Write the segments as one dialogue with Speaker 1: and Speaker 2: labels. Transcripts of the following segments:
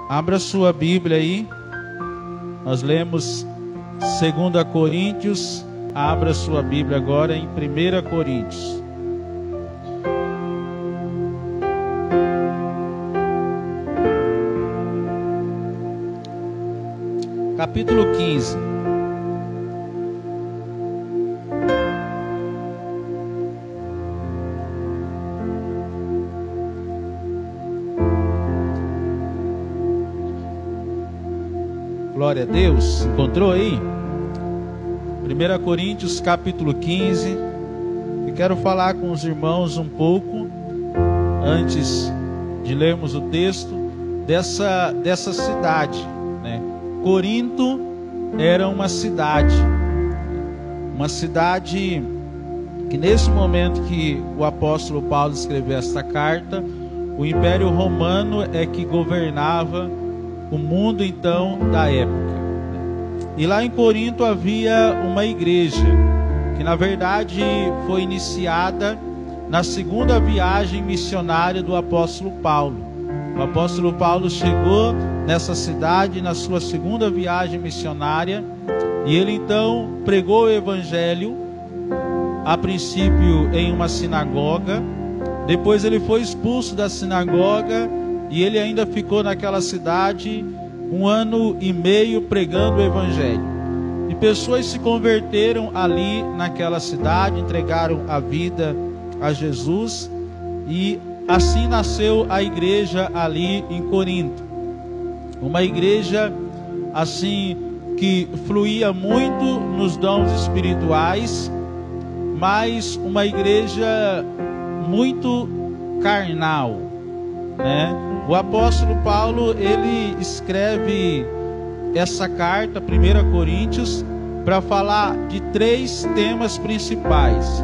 Speaker 1: Abra sua Bíblia aí. Nós lemos 2 Coríntios. Abra sua Bíblia agora em 1 Coríntios. Capítulo 15. Glória a Deus. Encontrou aí? 1 Coríntios capítulo 15. Eu quero falar com os irmãos um pouco, antes de lermos o texto, dessa cidade, né? Corinto era uma cidade que nesse momento que o apóstolo Paulo escreveu esta carta, o Império Romano é que governava o mundo então da época. E lá em Corinto havia uma igreja que na verdade foi iniciada na segunda viagem missionária do apóstolo Paulo. O apóstolo Paulo chegou nessa cidade na sua segunda viagem missionária e ele então pregou o evangelho, a princípio em uma sinagoga. Depois ele foi expulso da sinagoga e ele ainda ficou naquela cidade 1 ano e meio pregando o evangelho. E pessoas se converteram ali naquela cidade, entregaram a vida a Jesus, e assim nasceu a igreja ali em Corinto. Uma igreja assim que fluía muito nos dons espirituais, mas uma igreja muito carnal, né? O apóstolo Paulo, ele escreve essa carta, 1 Coríntios, para falar de 3 temas principais.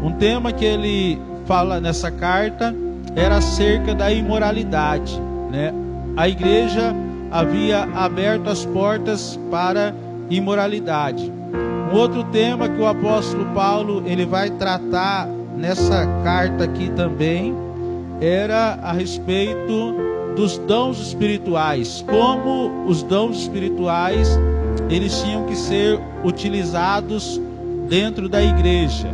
Speaker 1: Um tema que ele fala nessa carta era acerca da imoralidade, né? A igreja havia aberto as portas para imoralidade. Um outro tema que o apóstolo Paulo ele vai tratar nessa carta aqui também era a respeito dos dons espirituais, como os dons espirituais eles tinham que ser utilizados dentro da igreja.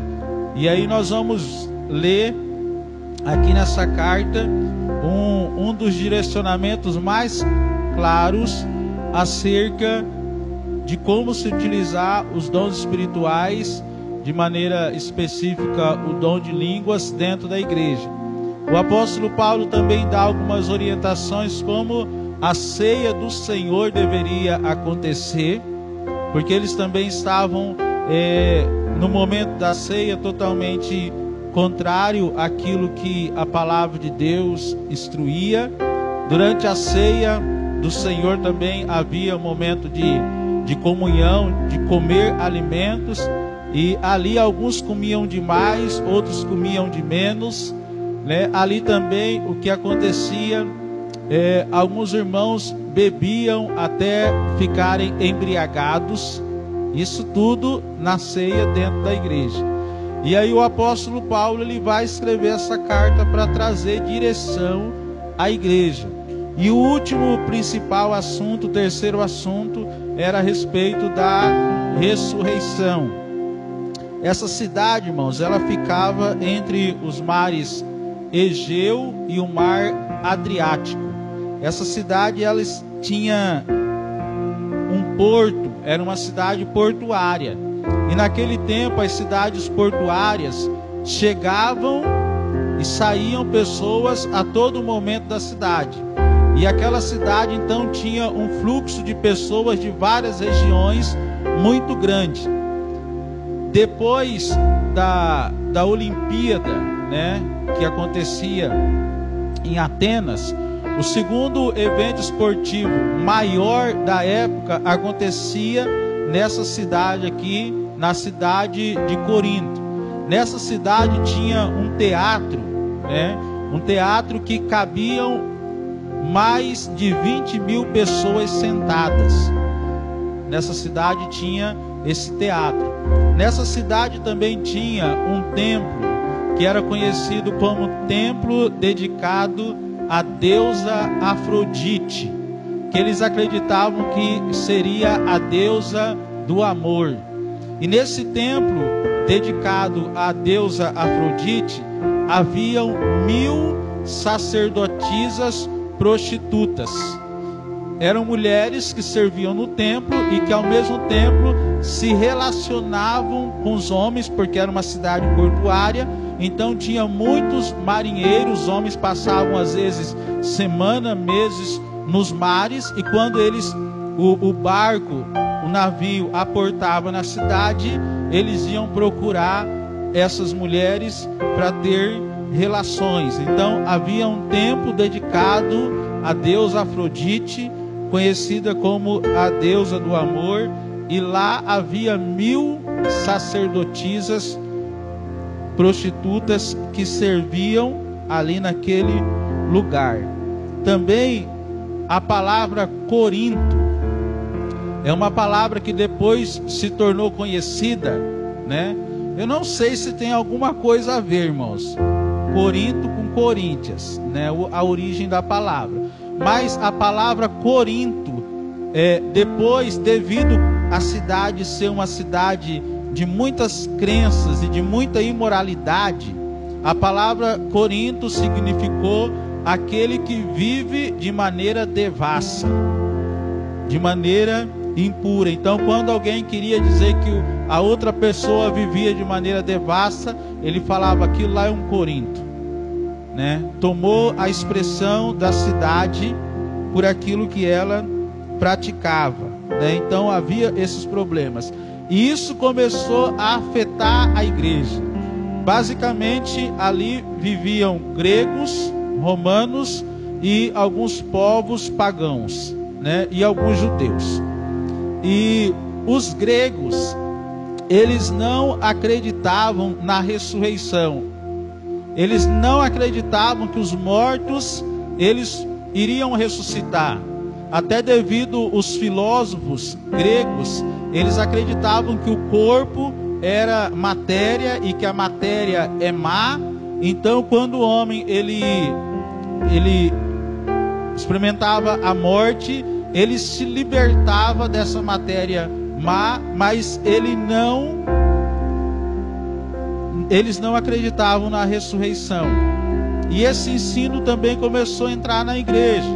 Speaker 1: E aí nós vamos ler aqui nessa carta um dos direcionamentos mais claros acerca de como se utilizar os dons espirituais, de maneira específica o dom de línguas dentro da igreja. O apóstolo Paulo também dá algumas orientações como a ceia do Senhor deveria acontecer, porque eles também estavam no momento da ceia totalmente contrário àquilo que a palavra de Deus instruía. Durante a ceia do Senhor também havia um momento de comunhão, de comer alimentos, e ali alguns comiam demais, outros comiam de menos, né? Ali também o que acontecia, alguns irmãos bebiam até ficarem embriagados. Isso tudo na ceia dentro da igreja. E aí o apóstolo Paulo ele vai escrever essa carta para trazer direção à igreja. E o último principal assunto, o terceiro assunto, era a respeito da ressurreição. Essa cidade, irmãos, ela ficava entre os mares Egeu e o mar Adriático. Essa cidade ela tinha um porto, era uma cidade portuária. E naquele tempo as cidades portuárias chegavam e saíam pessoas a todo momento da cidade. E aquela cidade então tinha um fluxo de pessoas de várias regiões muito grande. Depois da Olimpíada, né, que acontecia em Atenas, o segundo evento esportivo maior da época acontecia nessa cidade aqui, na cidade de Corinto. Nessa cidade tinha um teatro, né? Um teatro que cabiam mais de 20.000 pessoas sentadas. Nessa cidade tinha esse teatro. Nessa cidade também tinha um templo que era conhecido como templo dedicado à deusa Afrodite. que eles acreditavam que seria a deusa do amor. E nesse templo dedicado à deusa Afrodite, haviam 1000 sacerdotisas prostitutas. Eram mulheres que serviam no templo e que ao mesmo tempo se relacionavam com os homens, porque era uma cidade portuária. Então tinha muitos marinheiros, homens passavam às vezes semana, meses nos mares, e quando o barco, o navio aportava na cidade, eles iam procurar essas mulheres para ter relações. Então havia um templo dedicado à deusa Afrodite, conhecida como a deusa do amor, e lá havia 1000 sacerdotisas prostitutas que serviam ali naquele lugar. Também a palavra Corinto é uma palavra que depois se tornou conhecida, né? Eu não sei se tem alguma coisa a ver, irmãos, Corinto com Coríntias, né? A origem da palavra. Mas a palavra Corinto, depois, devido à cidade ser uma cidade de muitas crenças e de muita imoralidade, a palavra Corinto significou aquele que vive de maneira devassa, de maneira impura. Então, quando alguém queria dizer que a outra pessoa vivia de maneira devassa, ele falava: aquilo lá é um Corinto, né? Tomou a expressão da cidade por aquilo que ela praticava, né? Então havia esses problemas, e isso começou a afetar a igreja. Basicamente ali viviam gregos, romanos e alguns povos pagãos, né? E alguns judeus. E os gregos, eles não acreditavam na ressurreição. Eles não acreditavam que os mortos, eles iriam ressuscitar. Até devido os filósofos gregos, eles acreditavam que o corpo era matéria e que a matéria é má. Então, quando o homem ele experimentava a morte, ele se libertava dessa matéria má, mas eles não acreditavam na ressurreição. E esse ensino também começou a entrar na igreja.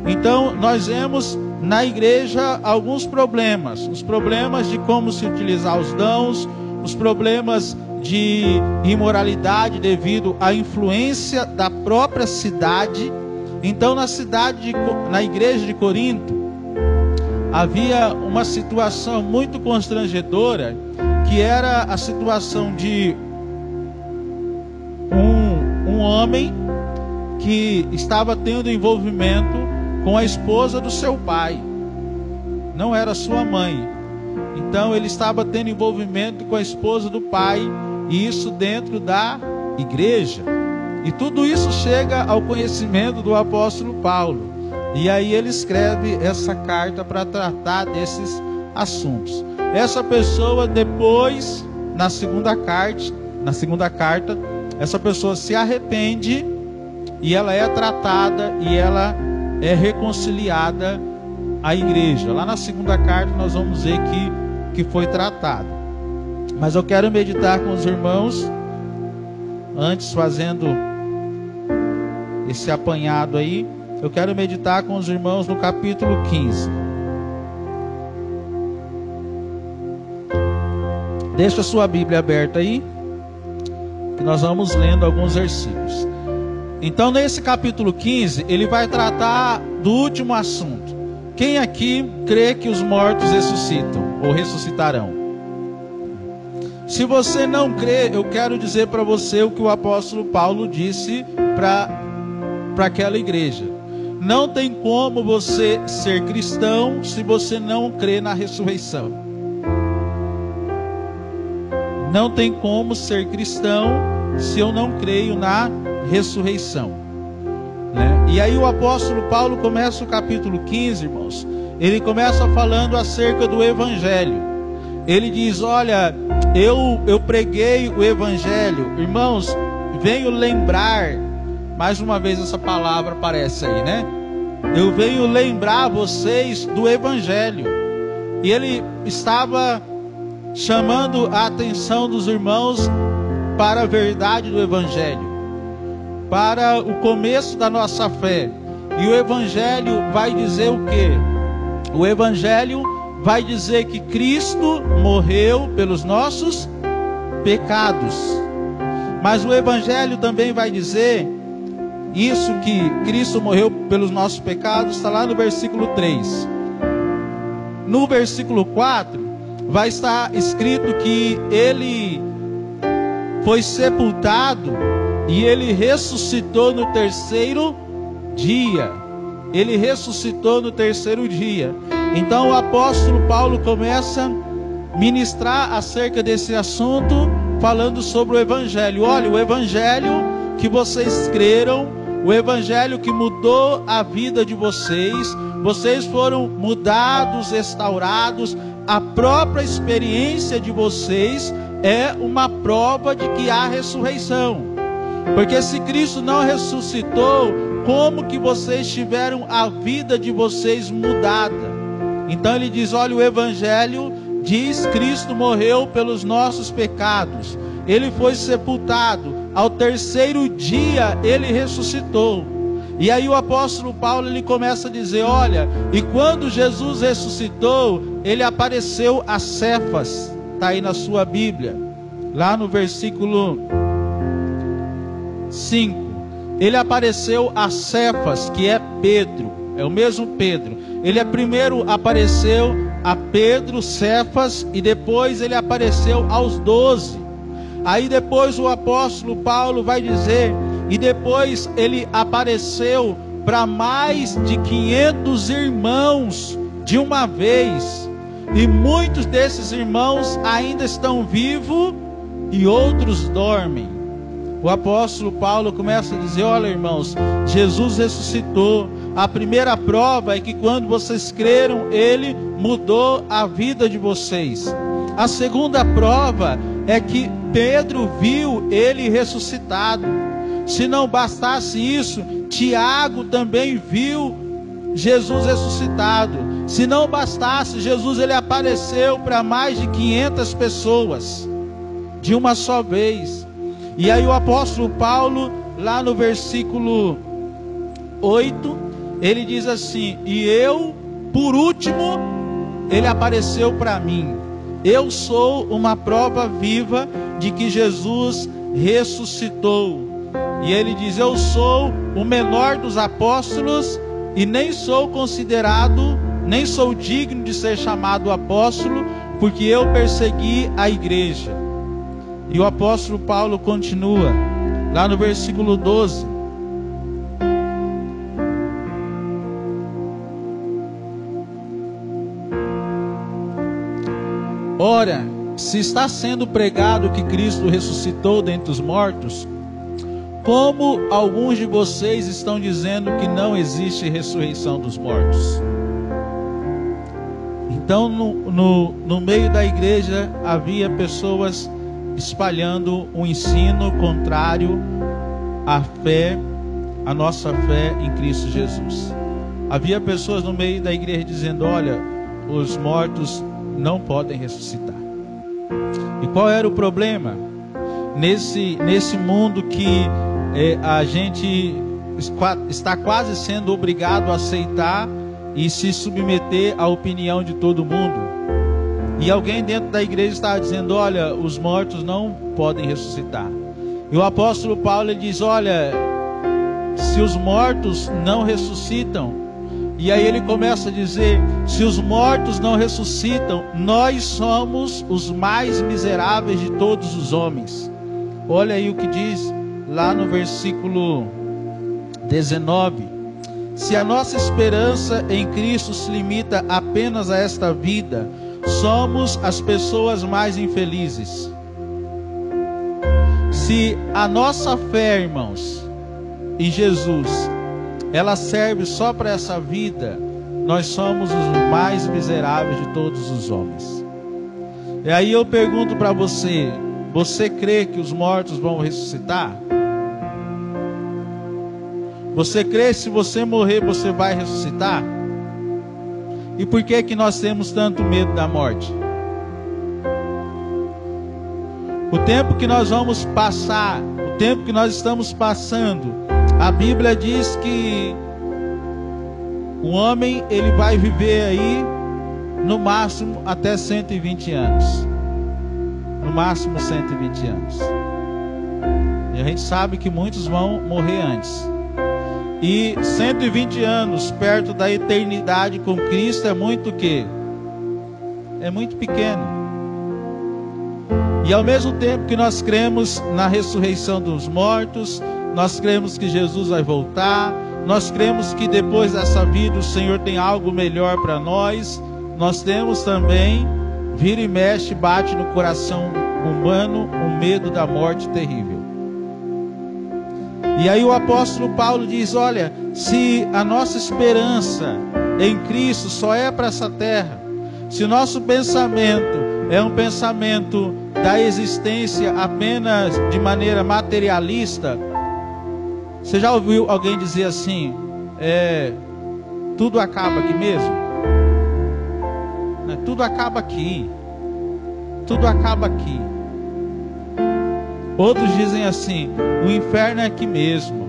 Speaker 1: Então nós vemos na igreja alguns problemas, os problemas de como se utilizar os dons, os problemas de imoralidade devido à influência da própria cidade. Então na igreja de Corinto havia uma situação muito constrangedora, que era a situação de um homem que estava tendo envolvimento com a esposa do seu pai, não era sua mãe. Então ele estava tendo envolvimento com a esposa do pai, e isso dentro da igreja. E tudo isso chega ao conhecimento do apóstolo Paulo. E aí ele escreve essa carta para tratar desses assuntos. Essa pessoa depois, na segunda carta, essa pessoa se arrepende e ela é tratada e ela é reconciliada à igreja. Lá na segunda carta nós vamos ver que foi tratado. Mas eu quero meditar com os irmãos, antes fazendo esse apanhado aí, eu quero meditar com os irmãos no capítulo 15. Deixa a sua Bíblia aberta aí, que nós vamos lendo alguns versículos. Então nesse capítulo 15, ele vai tratar do último assunto. Quem aqui crê que os mortos ressuscitam ou ressuscitarão? Se você não crê, eu quero dizer para você o que o apóstolo Paulo disse para aquela igreja. Não tem como você ser cristão se você não crê na ressurreição. Não tem como ser cristão se eu não creio na ressurreição, né? E aí o apóstolo Paulo começa o capítulo 15, irmãos. Ele começa falando acerca do evangelho. Ele diz: olha, eu preguei o evangelho. Irmãos, venho lembrar, mais uma vez essa palavra aparece aí, né? eu venho lembrar vocês do Evangelho. E ele estava chamando a atenção dos irmãos para a verdade do Evangelho, para o começo da nossa fé. E o Evangelho vai dizer o quê? O Evangelho vai dizer que Cristo morreu pelos nossos pecados. Mas o Evangelho também vai dizer isso, que Cristo morreu pelos nossos pecados, está lá no versículo 3. No versículo 4, vai estar escrito que ele foi sepultado e ele ressuscitou no terceiro dia. Ele ressuscitou no terceiro dia. Então o apóstolo Paulo começa a ministrar acerca desse assunto, falando sobre o Evangelho. Olha, o Evangelho que vocês creram, o Evangelho que mudou a vida de vocês, vocês foram mudados, restaurados. A própria experiência de vocês é uma prova de que há ressurreição. Porque se Cristo não ressuscitou, como que vocês tiveram a vida de vocês mudada? Então ele diz, olha, o Evangelho diz, Cristo morreu pelos nossos pecados, ele foi sepultado, ao terceiro dia ele ressuscitou. E aí o apóstolo Paulo, ele começa a dizer, olha, e quando Jesus ressuscitou, ele apareceu a Cefas. Está aí na sua Bíblia, lá no versículo 5. Ele apareceu a Cefas, que é Pedro, é o mesmo Pedro. Ele primeiro apareceu a Pedro, Cefas, e depois ele apareceu aos 12. Aí depois o apóstolo Paulo vai dizer, e depois ele apareceu para mais de 500 irmãos de uma vez. E muitos desses irmãos ainda estão vivos e outros dormem. O apóstolo Paulo começa a dizer, olha irmãos, Jesus ressuscitou. A primeira prova é que quando vocês creram, ele mudou a vida de vocês. A segunda prova é que Pedro viu ele ressuscitado. Se não bastasse isso, Tiago também viu Jesus ressuscitado. Se não bastasse, Jesus ele apareceu para mais de 500 pessoas de uma só vez. E aí o apóstolo Paulo, lá no versículo 8, ele diz assim, e eu, por último, ele apareceu para mim. Eu sou uma prova viva de que Jesus ressuscitou. E ele diz, eu sou o menor dos apóstolos e nem sou considerado, nem sou digno de ser chamado apóstolo, porque eu persegui a igreja. E o apóstolo Paulo continua, lá no versículo 12. Ora, se está sendo pregado que Cristo ressuscitou dentre os mortos, como alguns de vocês estão dizendo que não existe ressurreição dos mortos? Então no meio da igreja havia pessoas espalhando um ensino contrário à fé, à nossa fé em Cristo Jesus. Havia pessoas no meio da igreja dizendo, olha, os mortos não podem ressuscitar. E qual era o problema? Nesse mundo que a gente está quase sendo obrigado a aceitar e se submeter à opinião de todo mundo. E alguém dentro da igreja estava dizendo, olha, os mortos não podem ressuscitar. E o apóstolo Paulo ele diz, olha, se os mortos não ressuscitam, e aí ele começa a dizer, se os mortos não ressuscitam, nós somos os mais miseráveis de todos os homens. Olha aí o que diz lá no versículo 19. Se a nossa esperança em Cristo se limita apenas a esta vida, somos as pessoas mais infelizes. Se a nossa fé, irmãos, em Jesus, ela serve só para essa vida, nós somos os mais miseráveis de todos os homens. E aí eu pergunto para você, você crê que os mortos vão ressuscitar? Você crê, se você morrer, você vai ressuscitar? E por que que nós temos tanto medo da morte? O tempo que nós vamos passar, o tempo que nós estamos passando, a Bíblia diz que o homem, ele vai viver aí no máximo até 120 anos. No máximo 120 anos. E a gente sabe que muitos vão morrer antes. E 120 anos perto da eternidade com Cristo é muito o quê? É muito pequeno. E ao mesmo tempo que nós cremos na ressurreição dos mortos, nós cremos que Jesus vai voltar, nós cremos que depois dessa vida o Senhor tem algo melhor para nós, nós temos também, vira e mexe, bate no coração humano o medo da morte terrível. E aí o apóstolo Paulo diz, olha, se a nossa esperança em Cristo só é para essa terra, se o nosso pensamento é um pensamento da existência apenas de maneira materialista, você já ouviu alguém dizer assim, tudo acaba aqui mesmo? Tudo acaba aqui. Tudo acaba aqui. Outros dizem assim, o inferno é aqui mesmo.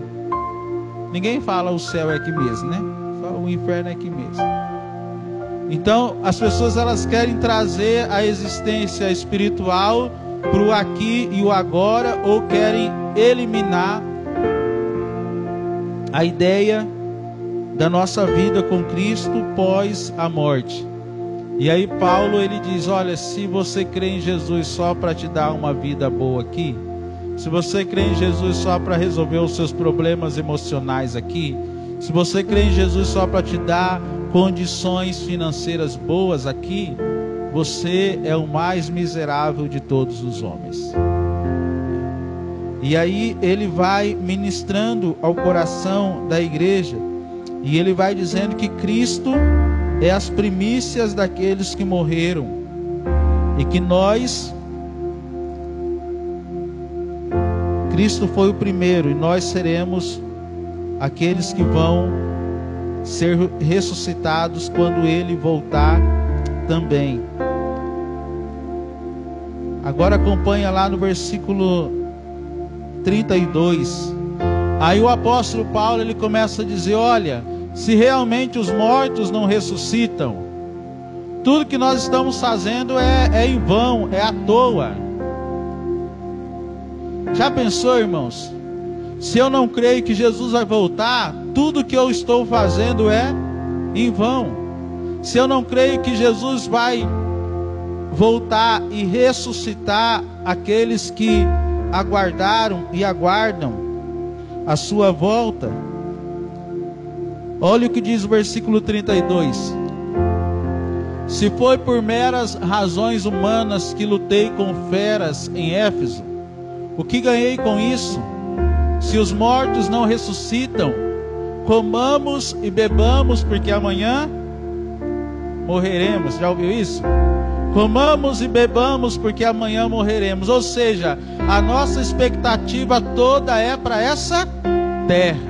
Speaker 1: Ninguém fala o céu é aqui mesmo, né? Só o inferno é aqui mesmo. Então, as pessoas, elas querem trazer a existência espiritual para o aqui e o agora, ou querem eliminar a ideia da nossa vida com Cristo pós a morte. E aí Paulo, ele diz, olha, se você crê em Jesus só para te dar uma vida boa aqui, se você crê em Jesus só para resolver os seus problemas emocionais aqui, se você crê em Jesus só para te dar condições financeiras boas aqui, você é o mais miserável de todos os homens. E aí ele vai ministrando ao coração da igreja, e ele vai dizendo que Cristo é as primícias daqueles que morreram, e que Cristo foi o primeiro, e nós seremos aqueles que vão ser ressuscitados quando Ele voltar também. Agora acompanha lá no versículo 32. Aí o apóstolo Paulo, ele começa a dizer, olha, se realmente os mortos não ressuscitam, tudo que nós estamos fazendo é em vão, é à toa. Já pensou, irmãos? Se eu não creio que Jesus vai voltar, tudo que eu estou fazendo é em vão. Se eu não creio que Jesus vai voltar e ressuscitar aqueles que aguardaram e aguardam a sua volta, olha o que diz o versículo 32. Se foi por meras razões humanas que lutei com feras em Éfeso, o que ganhei com isso? Se os mortos não ressuscitam, comamos e bebamos, porque amanhã morreremos. Já ouviu isso? Comamos e bebamos, porque amanhã morreremos. Ou seja, a nossa expectativa toda é para essa terra.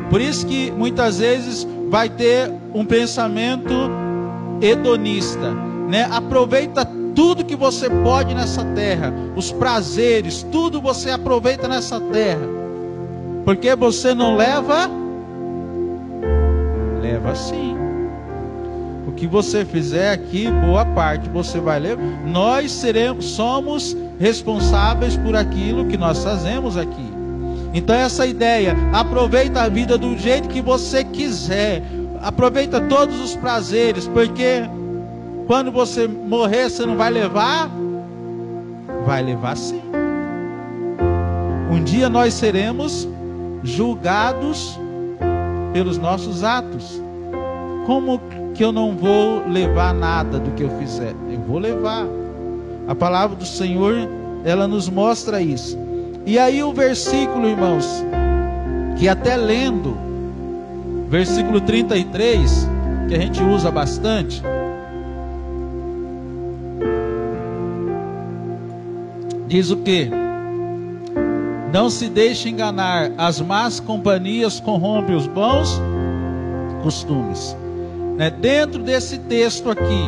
Speaker 1: Por isso que muitas vezes vai ter um pensamento hedonista, né? Aproveita tudo que você pode nessa terra, os prazeres, tudo você aproveita nessa terra, porque você não leva sim. O que você fizer aqui, boa parte você vai levar. Nós somos responsáveis por aquilo que nós fazemos aqui. Então essa ideia, aproveita a vida do jeito que você quiser, aproveita todos os prazeres, porque quando você morrer, você não vai levar? Vai levar sim. Um dia nós seremos julgados pelos nossos atos. Como que eu não vou levar nada do que eu fizer? Eu vou levar. A palavra do Senhor, ela nos mostra isso. E aí o versículo, irmãos, que até lendo, versículo 33, que a gente usa bastante, diz o quê? Não se deixe enganar, as más companhias corrompem os bons costumes. Dentro desse texto aqui,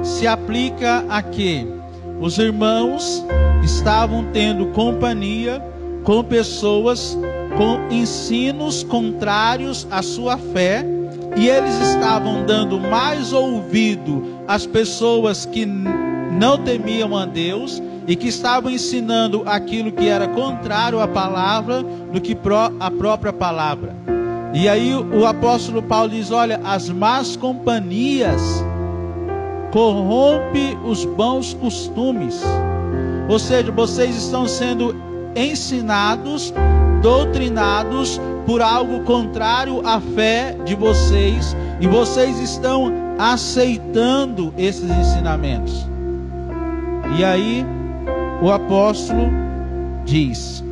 Speaker 1: se aplica a que os irmãos estavam tendo companhia com pessoas com ensinos contrários à sua fé, e eles estavam dando mais ouvido às pessoas que não temiam a Deus e que estavam ensinando aquilo que era contrário à palavra do que a própria palavra. E aí o apóstolo Paulo diz: olha, as más companhias corrompem os bons costumes. Ou seja, vocês estão sendo ensinados, doutrinados por algo contrário à fé de vocês, e vocês estão aceitando esses ensinamentos. E aí o apóstolo diz: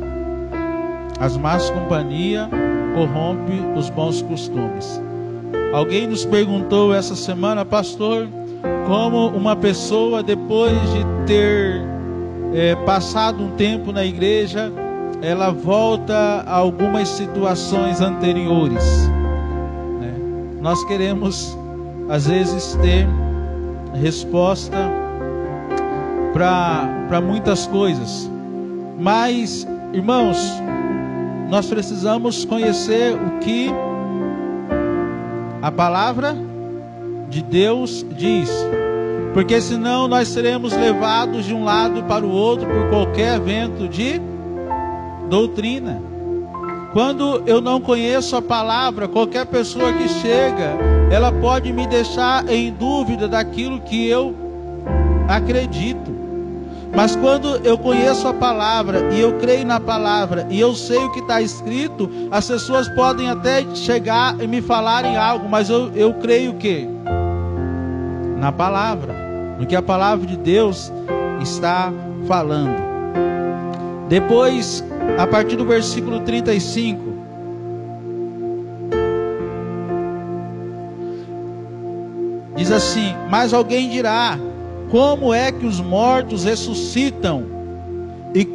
Speaker 1: as más companhias corrompem os bons costumes. Alguém nos perguntou essa semana: pastor, como uma pessoa, depois de ter passado um tempo na igreja, ela volta a algumas situações anteriores, né? Nós queremos às vezes ter resposta para muitas coisas, mas, irmãos, nós precisamos conhecer o que a palavra de Deus diz, porque senão nós seremos levados de um lado para o outro por qualquer vento de doutrina. Quando eu não conheço a palavra, qualquer pessoa que chega, ela pode me deixar em dúvida daquilo que eu acredito. Mas quando eu conheço a palavra e eu creio na palavra e eu sei o que está escrito, as pessoas podem até chegar e me falarem algo, mas eu creio que na palavra, no que a palavra de Deus está falando. Depois, a partir do versículo 35, diz assim: mas alguém dirá, como é que os mortos ressuscitam? E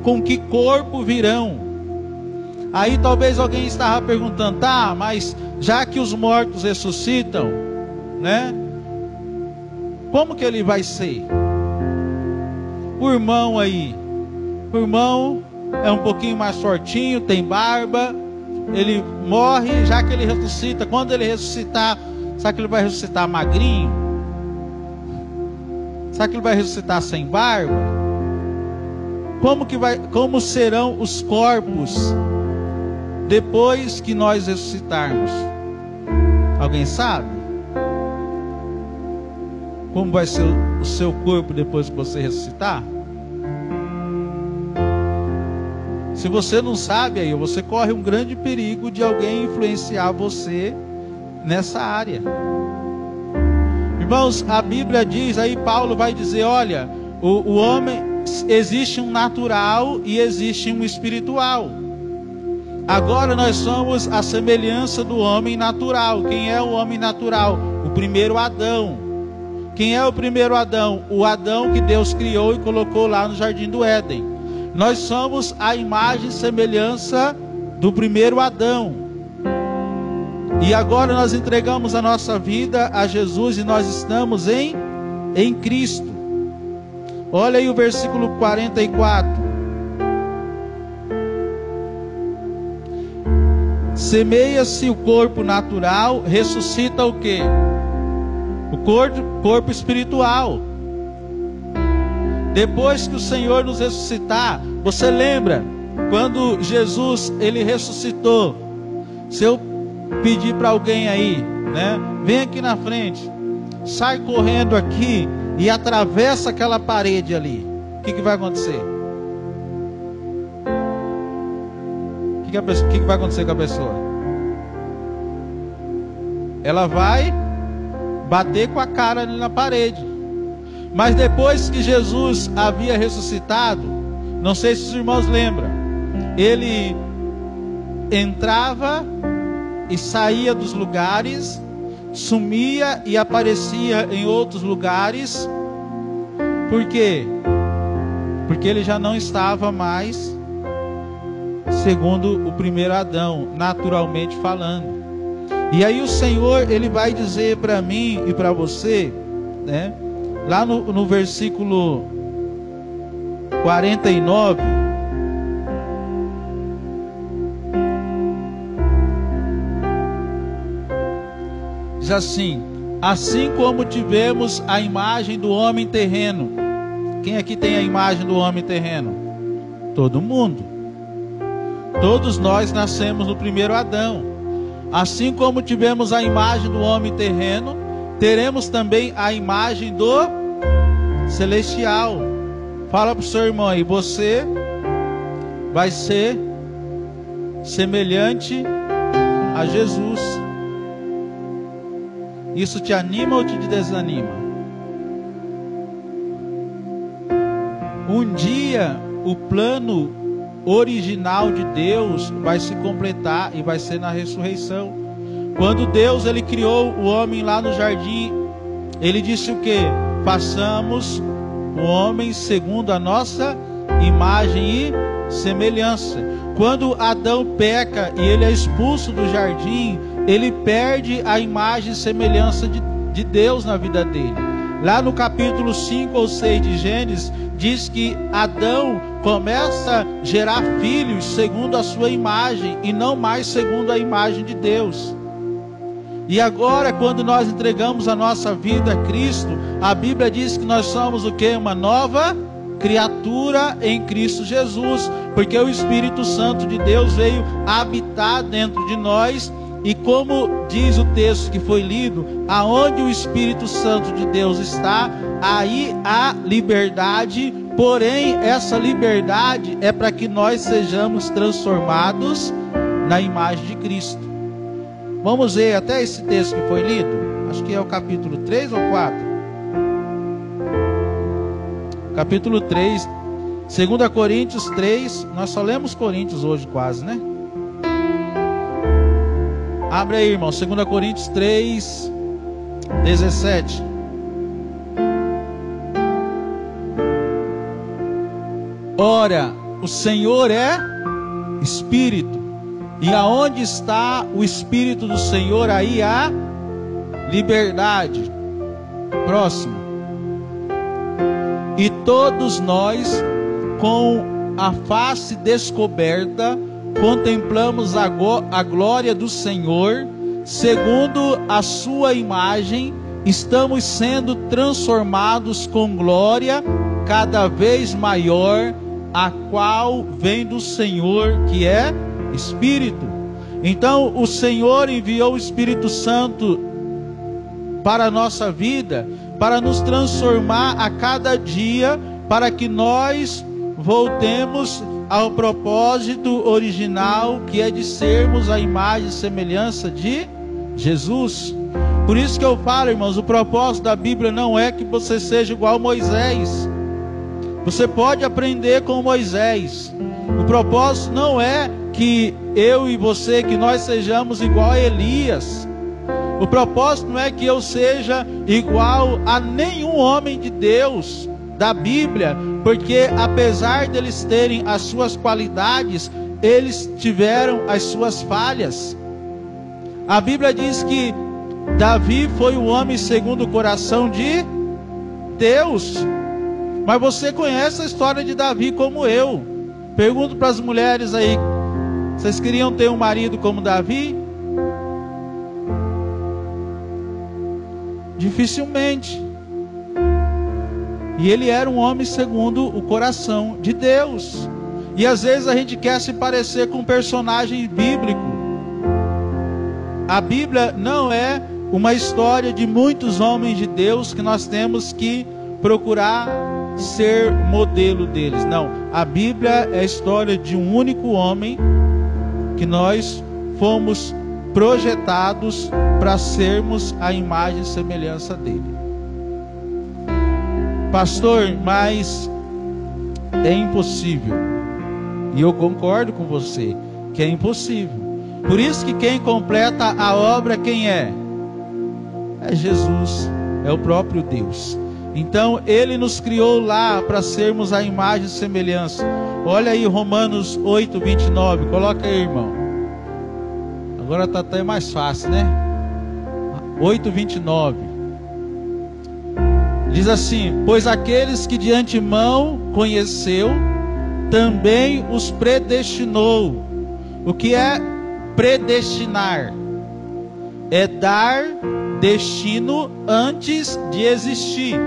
Speaker 1: com que corpo virão? Aí talvez alguém estava perguntando: tá, mas já que os mortos ressuscitam, né? Como que ele vai ser? O irmão aí, o irmão é um pouquinho mais fortinho, tem barba, ele morre, já que ele ressuscita, quando ele ressuscitar, será que ele vai ressuscitar magrinho? Será que ele vai ressuscitar sem barba? Como serão os corpos depois que nós ressuscitarmos? Alguém sabe? Como vai ser o seu corpo depois que você ressuscitar? Se você não sabe, aí você corre um grande perigo de alguém influenciar você nessa área. Irmãos, a Bíblia diz, aí Paulo vai dizer: olha, o homem, existe um natural e existe um espiritual. Agora nós somos a semelhança do homem natural. Quem é o homem natural? O primeiro Adão. Quem é o primeiro Adão? O Adão que Deus criou e colocou lá no Jardim do Éden. Nós somos a imagem e semelhança do primeiro Adão. E agora nós entregamos a nossa vida a Jesus e nós estamos em Cristo. Olha aí o versículo 44. Semeia-se o corpo natural, ressuscita o quê? O corpo espiritual. Depois que o Senhor nos ressuscitar, você lembra quando Jesus ele ressuscitou? Se eu pedir para alguém aí, né, vem aqui na frente, sai correndo aqui e atravessa aquela parede ali, o que vai acontecer? O que vai acontecer com a pessoa? Ela vai bater com a cara ali na parede. Mas depois que Jesus havia ressuscitado, não sei se os irmãos lembram, ele entrava e saía dos lugares, sumia e aparecia em outros lugares. Por quê? porque ele já não estava mais segundo o primeiro Adão, naturalmente falando. E aí o Senhor, ele vai dizer para mim e para você, né, lá no versículo 49, diz assim: assim como tivemos a imagem do homem terreno. Quem aqui tem a imagem do homem terreno? Todo mundo. Todos nós nascemos no primeiro Adão. Assim como tivemos a imagem do homem terreno, teremos também a imagem do celestial. Fala para o seu irmão aí: você vai ser semelhante a Jesus. Isso te anima ou te desanima? Um dia o plano original de Deus vai se completar e vai ser na ressurreição. Quando Deus ele criou o homem lá no jardim, ele disse o quê? Façamos o homem segundo a nossa imagem e semelhança. Quando Adão peca e ele é expulso do jardim, ele perde a imagem e semelhança de Deus na vida dele. Lá no capítulo 5 ou 6 de Gênesis, diz que Adão começa a gerar filhos segundo a sua imagem e não mais segundo a imagem de Deus. E agora, quando nós entregamos a nossa vida a Cristo, a Bíblia diz que nós somos o quê? Uma nova criatura em Cristo Jesus, porque o Espírito Santo de Deus veio habitar dentro de nós. E como diz o texto que foi lido, aonde o Espírito Santo de Deus está, aí há liberdade. Porém, essa liberdade é para que nós sejamos transformados na imagem de Cristo. Vamos ver até esse texto que foi lido. Acho que é o capítulo 3 ou 4. Capítulo 3, 2 Coríntios 3. Nós só lemos Coríntios hoje quase, né? Abre aí, irmão, 2 Coríntios 3, 17. Ora, o Senhor é Espírito, e aonde está o Espírito do Senhor, aí há liberdade. Próximo. E todos nós, com a face descoberta, contemplamos a glória do Senhor, segundo a sua imagem, estamos sendo transformados com glória cada vez maior, a qual vem do Senhor, que é Espírito. Então o Senhor enviou o Espírito Santo para a nossa vida, para nos transformar a cada dia, para que nós voltemos ao propósito original, que é de sermos a imagem e semelhança de Jesus. Por isso que eu falo, irmãos, o propósito da Bíblia não é que você seja igual a Moisés. Você pode aprender com Moisés. O propósito não é que eu e você, que nós sejamos igual a Elias. O propósito não é que eu seja igual a nenhum homem de Deus da Bíblia, porque apesar deles terem as suas qualidades, eles tiveram as suas falhas. A Bíblia diz que Davi foi o homem segundo o coração de Deus. Mas você conhece a história de Davi como eu. Pergunto para as mulheres aí: vocês queriam ter um marido como Davi? Dificilmente. E ele era um homem segundo o coração de Deus. E às vezes a gente quer se parecer com um personagem bíblico. A Bíblia não é uma história de muitos homens de Deus que nós temos que procurar ser modelo deles. Não, a Bíblia é a história de um único homem que nós fomos projetados para sermos a imagem e semelhança dele. Pastor, mas é impossível. E eu concordo com você que é impossível. Por isso que quem completa a obra, quem é? É Jesus, é o próprio Deus. Então Ele nos criou lá para sermos a imagem e semelhança. Olha aí Romanos 8, 29. Coloca aí, irmão. Agora está até mais fácil, né? 8, 29. Diz assim: pois aqueles que de antemão conheceu, também os predestinou. O que é predestinar? É dar destino antes de existir.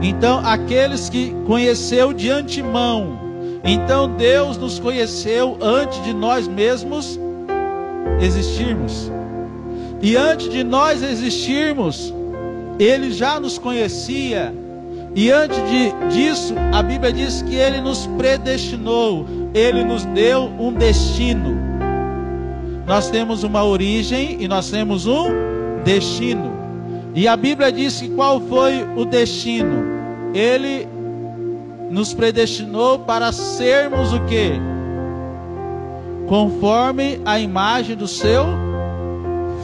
Speaker 1: Então, aqueles que conheceu de antemão. Então, Deus nos conheceu antes de nós mesmos existirmos. E antes de nós existirmos, Ele já nos conhecia. E antes disso, a Bíblia diz que Ele nos predestinou. Ele nos deu um destino. Nós temos uma origem e nós temos um destino. E a Bíblia diz que qual foi o destino? Ele nos predestinou para sermos o quê? Conforme a imagem do seu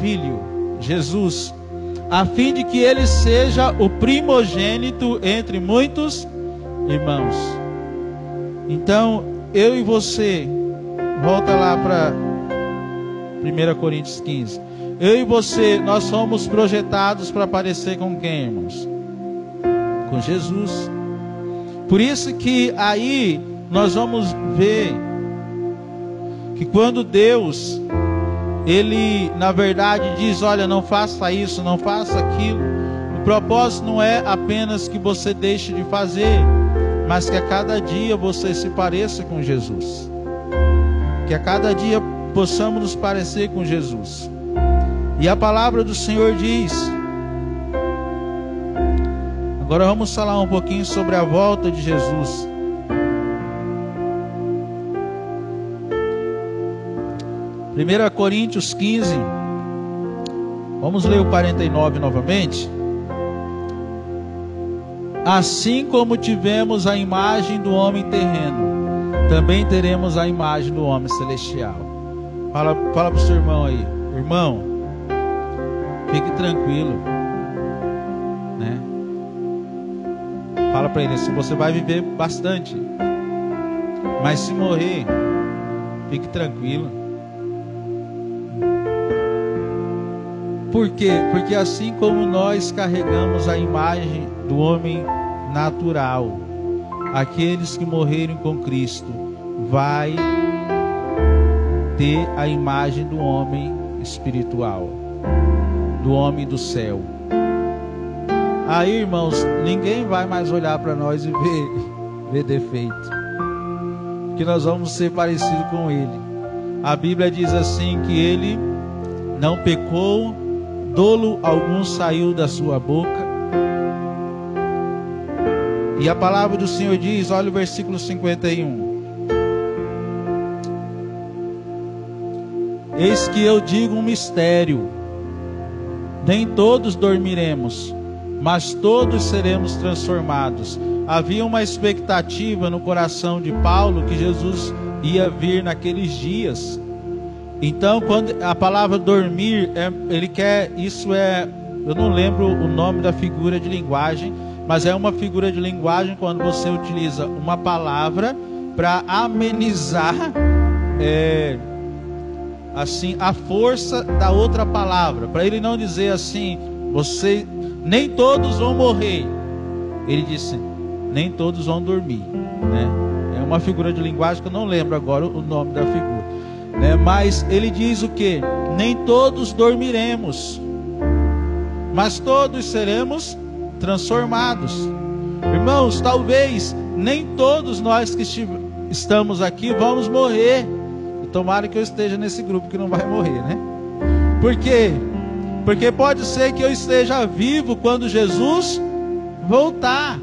Speaker 1: Filho, Jesus, a fim de que Ele seja o primogênito entre muitos irmãos. Então, eu e você, volta lá para 1 Coríntios 15. Eu e você, nós somos projetados para parecer com quem, irmãos? Com Jesus. Por isso que aí nós vamos ver que quando Deus, Ele na verdade diz: olha, não faça isso, não faça aquilo, o propósito não é apenas que você deixe de fazer, mas que a cada dia você se pareça com Jesus. Que a cada dia possamos nos parecer com Jesus. E a palavra do Senhor diz. Agora vamos falar um pouquinho sobre a volta de Jesus. Primeira Coríntios 15. Vamos ler o 49 novamente. Assim como tivemos a imagem do homem terreno, também teremos a imagem do homem celestial. Fala para o seu irmão aí: irmão, fique tranquilo, né? Fala para ele assim: você vai viver bastante, mas se morrer, fique tranquilo. Por quê? Porque assim como nós carregamos a imagem do homem natural, aqueles que morreram com Cristo vai ter a imagem do homem espiritual, do homem do céu. Aí, irmãos, ninguém vai mais olhar para nós e ver defeito, porque nós vamos ser parecidos com Ele. A Bíblia diz assim que Ele não pecou, dolo algum saiu da sua boca. E a palavra do Senhor diz, olha o versículo 51. Eis que eu digo um mistério: nem todos dormiremos, mas todos seremos transformados. Havia uma expectativa no coração de Paulo que Jesus ia vir naqueles dias. Então, quando a palavra dormir, ele quer, eu não lembro o nome da figura de linguagem, mas é uma figura de linguagem quando você utiliza uma palavra para amenizar assim a força da outra palavra, para ele não dizer assim: nem todos vão morrer. Ele disse: nem todos vão dormir, né? É uma figura de linguagem que eu não lembro agora o nome da figura, né? Mas ele diz o que? Nem todos dormiremos, mas todos seremos transformados. Irmãos, talvez nem todos nós que estamos aqui vamos morrer. E tomara que eu esteja nesse grupo que não vai morrer, né? Por quê? Porque pode ser que eu esteja vivo quando Jesus voltar.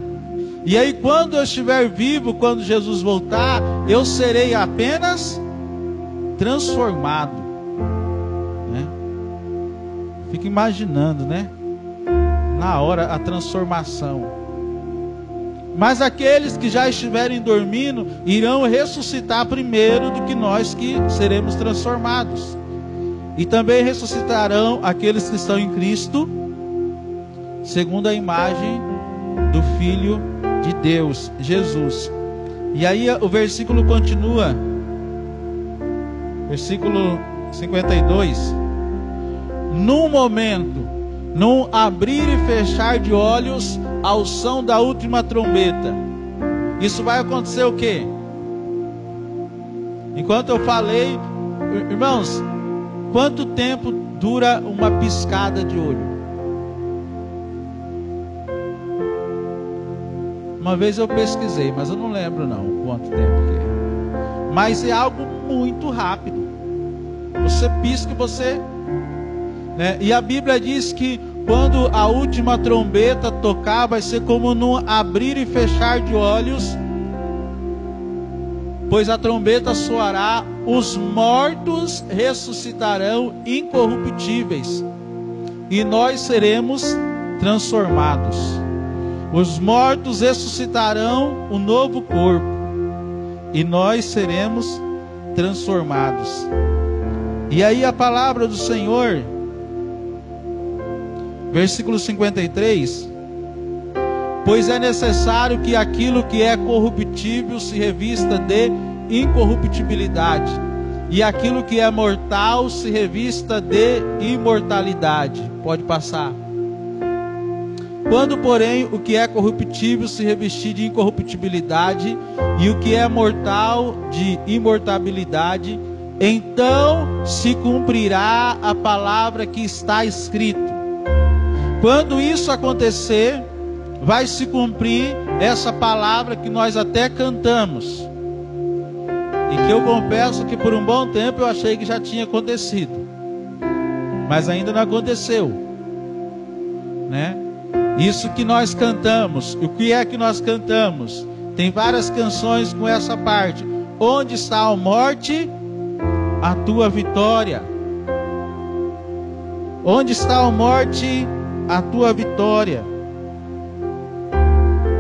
Speaker 1: E aí, quando eu estiver vivo, quando Jesus voltar, eu serei apenas transformado, né? Fica imaginando, né? Na hora a transformação. Mas aqueles que já estiverem dormindo irão ressuscitar primeiro do que nós que seremos transformados. E também ressuscitarão aqueles que estão em Cristo segundo a imagem do Filho de Deus, Jesus. E aí o versículo continua, versículo 52. Num momento, num abrir e fechar de olhos, ao som da última trombeta. Isso vai acontecer o quê? Enquanto eu falei, irmãos, quanto tempo dura uma piscada de olho? Uma vez eu pesquisei, mas eu não lembro não quanto tempo que é. Mas é algo muito rápido. Você pisca e você... né? E a Bíblia diz que quando a última trombeta tocar, vai ser como num abrir e fechar de olhos, pois a trombeta soará, os mortos ressuscitarão incorruptíveis, e nós seremos transformados. Os mortos ressuscitarão um novo corpo, e nós seremos transformados. E aí a palavra do Senhor, versículo 53, pois é necessário que aquilo que é corruptível se revista de incorruptibilidade, e aquilo que é mortal se revista de imortalidade. Pode passar. Quando, porém, o que é corruptível se revestir de incorruptibilidade, e o que é mortal de imortalidade, então se cumprirá a palavra que está escrito. Quando isso acontecer, vai se cumprir essa palavra que nós até cantamos, e que eu confesso que por um bom tempo eu achei que já tinha acontecido, mas ainda não aconteceu, né? Isso que nós cantamos, o que é que nós cantamos? Tem várias canções com essa parte. Onde está a morte, a tua vitória? Onde está a morte, a tua vitória?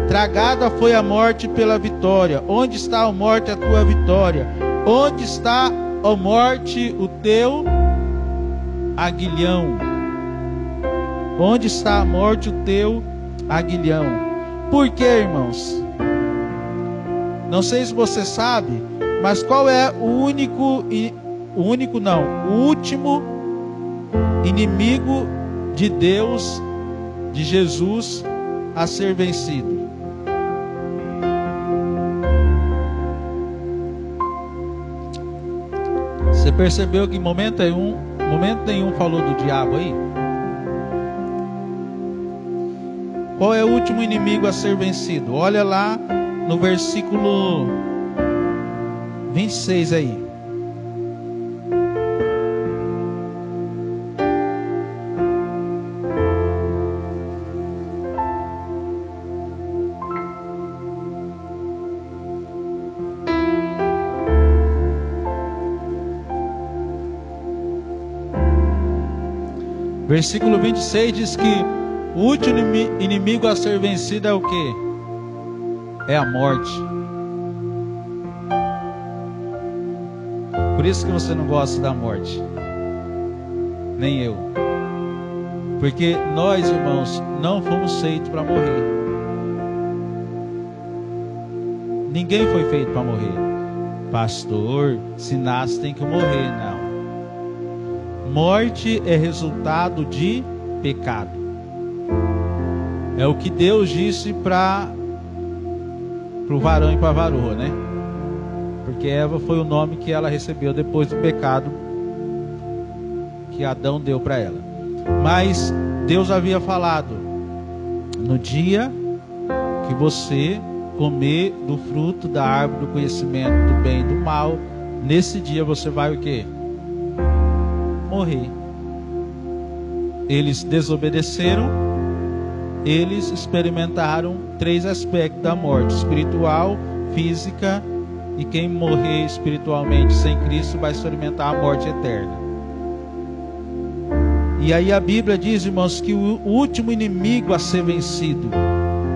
Speaker 1: Tragada foi a morte pela vitória. Onde está a morte, a tua vitória? Onde está, ó morte, o teu aguilhão? Onde está a morte, o teu aguilhão? Por quê, irmãos? Não sei se você sabe, mas qual é o último inimigo de Deus, de Jesus, a ser vencido? Você percebeu que em momento nenhum falou do diabo aí? Qual é o último inimigo a ser vencido? Olha lá no versículo 26 aí. Versículo 26 diz que o último inimigo a ser vencido é o quê? É a morte. Por isso que você não gosta da morte. Nem eu. Porque nós, irmãos, não fomos feitos para morrer. Ninguém foi feito para morrer. Pastor, se nasce tem que morrer. Não. Morte é resultado de pecado. É o que Deus disse para o varão e para a varoa, né? Porque Eva foi o nome que ela recebeu depois do pecado que Adão deu para ela. Mas Deus havia falado: no dia que você comer do fruto da árvore do conhecimento do bem e do mal, nesse dia você vai o quê? Morrer. Eles desobedeceram. Eles experimentaram 3 aspectos da morte: espiritual, física, e quem morrer espiritualmente sem Cristo vai experimentar a morte eterna. E aí a Bíblia diz, irmãos, que o último inimigo a ser vencido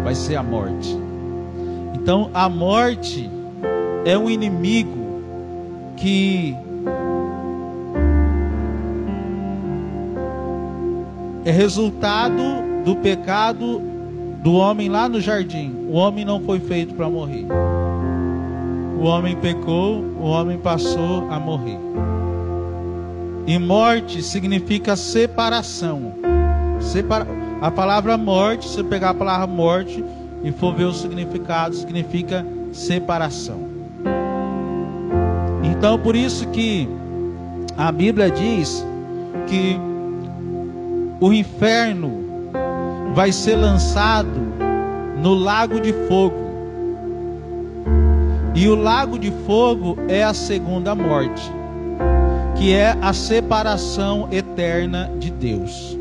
Speaker 1: vai ser a morte. Então a morte é um inimigo que é resultado do pecado do homem lá no jardim. O homem não foi feito para morrer. O homem pecou, o homem passou a morrer. E morte significa separação. A palavra morte, se você pegar a palavra morte e for ver o significado, significa separação. Então, por isso que a Bíblia diz que o inferno vai ser lançado no lago de fogo. E o lago de fogo é a segunda morte, que é a separação eterna de Deus.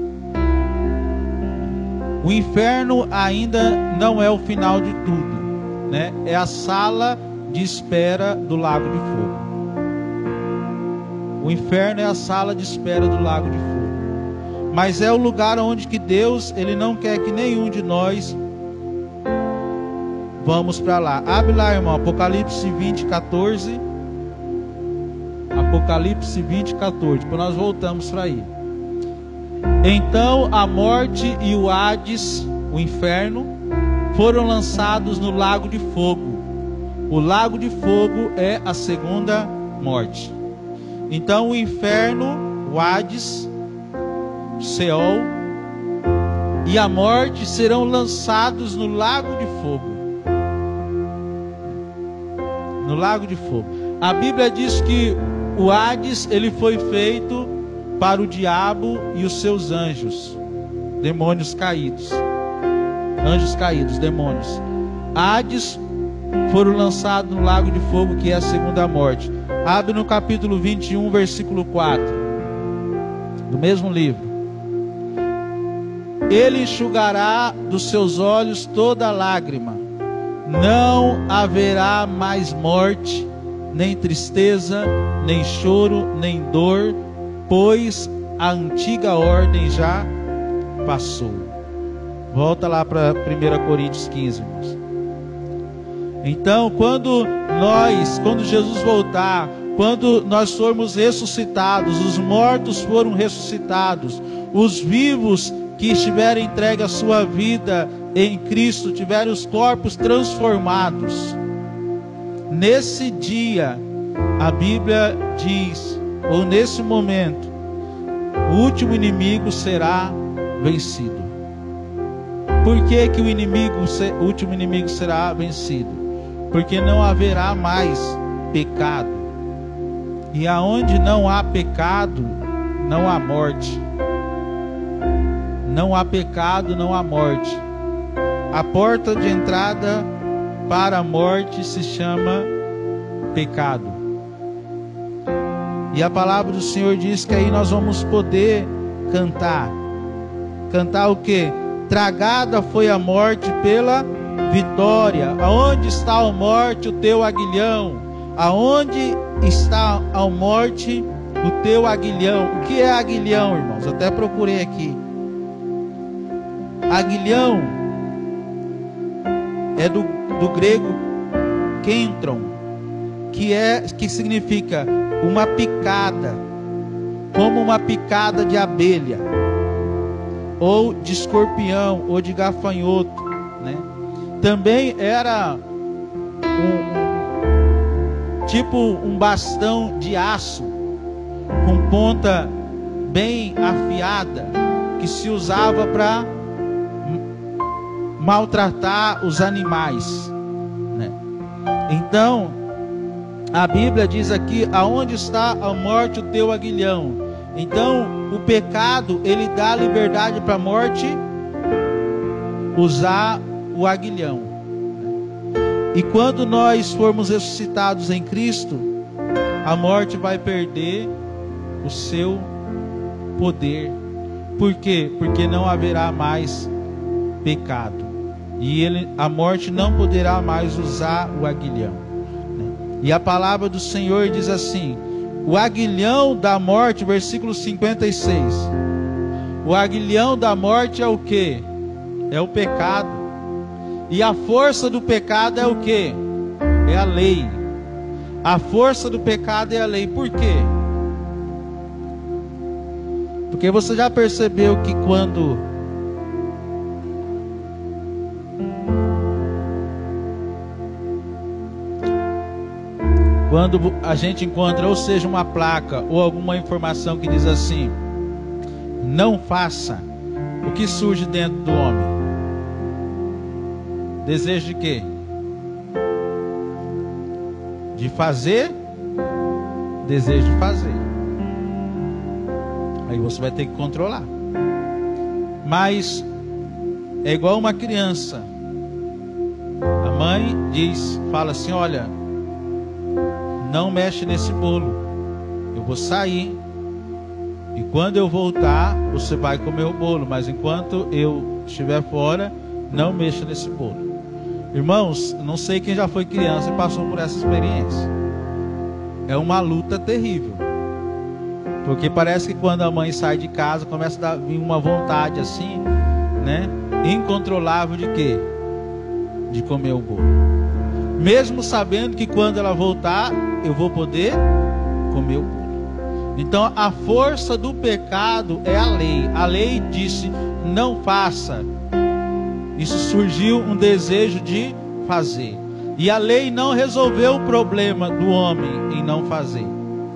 Speaker 1: O inferno ainda não é o final de tudo, né? É a sala de espera do lago de fogo. O inferno é a sala de espera do lago de fogo. Mas é o lugar onde que Deus, Ele não quer que nenhum de nós vamos para lá. Abre lá, irmão, Apocalipse 20, 14. Apocalipse 20, 14. Depois nós voltamos para aí. Então a morte e o Hades, o inferno, foram lançados no lago de fogo. O lago de fogo é a segunda morte. Então o inferno, o Hades, Seol e a morte serão lançados no lago de fogo. No lago de fogo. A Bíblia diz que o Hades, ele foi feito para o diabo e os seus anjos, demônios caídos. Anjos caídos, demônios. Hades foram lançados no lago de fogo, que é a segunda morte. Abre no capítulo 21, versículo 4, do mesmo livro. Ele enxugará dos seus olhos toda lágrima. Não haverá mais morte, nem tristeza, nem choro, nem dor, pois a antiga ordem já passou. Volta lá para 1 Coríntios 15, irmãos. Então, quando Jesus voltar, quando nós formos ressuscitados, os mortos foram ressuscitados, os vivos que estiverem entregue a sua vida em Cristo, tiveram os corpos transformados. Nesse dia, a Bíblia diz, ou nesse momento, o último inimigo será vencido. Por que que o último inimigo será vencido? Porque não haverá mais pecado. E aonde não há pecado, não há morte. Não há pecado, não há morte. A porta de entrada para a morte se chama pecado. E a palavra do Senhor diz que aí nós vamos poder cantar. Cantar o quê? Tragada foi a morte pela vitória. Aonde está a morte, o teu aguilhão? Aonde está a morte, o teu aguilhão? O que é aguilhão, irmãos? Eu até procurei aqui. Aguilhão é do grego kentron, que significa uma picada, como uma picada de abelha, ou de escorpião, ou de gafanhoto, né? Também era tipo um bastão de aço, com ponta bem afiada, que se usava para maltratar os animais, né? Então, a Bíblia diz aqui, aonde está a morte, o teu aguilhão? Então, o pecado, ele dá liberdade para a morte usar o aguilhão. E quando nós formos ressuscitados em Cristo, a morte vai perder o seu poder. Por quê? Porque não haverá mais pecado. E a morte não poderá mais usar o aguilhão. E a palavra do Senhor diz assim: o aguilhão da morte, versículo 56. O aguilhão da morte é o quê? É o pecado. E a força do pecado é o quê? É a lei. A força do pecado é a lei. Por quê? Porque você já percebeu que quando quando a gente encontra, ou seja, uma placa ou alguma informação que diz assim: não faça, o que surge dentro do homem? Desejo de quê? De fazer, desejo de fazer. Aí você vai ter que controlar. Mas é igual uma criança. A mãe fala assim: olha, não mexe nesse bolo, eu vou sair, e quando eu voltar você vai comer o bolo, mas enquanto eu estiver fora, não mexa nesse bolo. Irmãos, não sei quem já foi criança e passou por essa experiência. É uma luta terrível, porque parece que quando a mãe sai de casa, começa a vir uma vontade assim, né, incontrolável de quê? De comer o bolo, mesmo sabendo que quando ela voltar, eu vou poder comer o bolo. Então a força do pecado é a lei. A lei disse: não faça. Isso surgiu um desejo de fazer. E a lei não resolveu o problema do homem em não fazer.